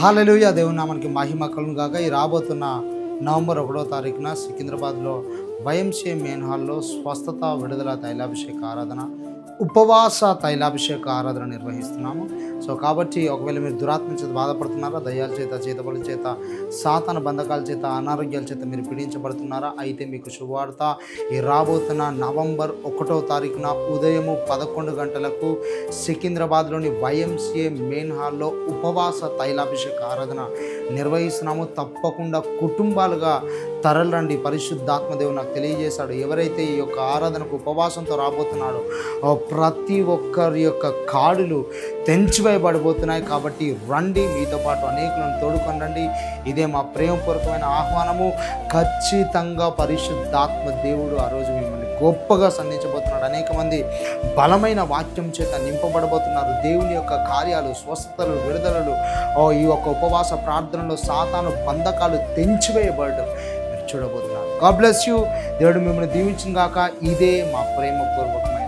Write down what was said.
హల్లెలూయా. దేవుని నామానికి మహిమ కలుగును గాక. ఈ రాబోతున్న నవంబర్ 1వ తారీఖున సికింద్రాబాద్లో వైఎంసీఏ మెయిన్ హాల్లో స్వస్థత విడుదల తైలాభిషేక ఆరాధన, ఉపవాస తైలాభిషేక ఆరాధన నిర్వహిస్తున్నాము. సో కాబట్టి ఒకవేళ మీరు దురాత్మ చేత బాధపడుతున్నారా, దయ్యాల చేత, చేతబడుల చేత, సాతాన బంధకాల చేత, అనారోగ్యాల చేత మీరు పీడించబడుతున్నారా, అయితే మీకు శుభవార్త. ఈ రాబోతున్న నవంబర్ 1వ తారీఖున ఉదయము 11 గంటలకు సికింద్రాబాద్లోని వైఎంసీఏ మెయిన్ హాల్లో ఉపవాస తైలాభిషేక ఆరాధన నిర్వహిస్తున్నాము. తప్పకుండా కుటుంబాలుగా తరలిరండి. పరిశుద్ధాత్మ దేవుడు నాకు తెలియజేశాడు, ఎవరైతే ఈ యొక్క ఆరాధనకు ఉపవాసంతో రాబోతున్నాడో ప్రతి ఒక్కరి యొక్క కాడులు తెంచివేయబడిపోతున్నాయి. కాబట్టి రండి, మీతో పాటు అనేకులను తోడుకొని రండి. ఇదే మా ప్రేమపూర్వకమైన ఆహ్వానము. ఖచ్చితంగా పరిశుద్ధాత్మ దేవుడు ఆ రోజు మిమ్మల్ని గొప్పగా సంధించబోతున్నాడు. అనేక మంది బలమైన వాక్యం చేత నింపబడబోతున్నారు. దేవుని యొక్క కార్యాలు, స్వస్థతలు, విడుదలలు ఈ యొక్క ఉపవాస ప్రార్థనలో సాతాను బంధకాలు తెంచివేయబడడం మీరు చూడబోతున్నారు. God bless you. దేవుడు మిమ్మల్ని దీవించును గాక. ఇదే మా ప్రేమపూర్వకమైన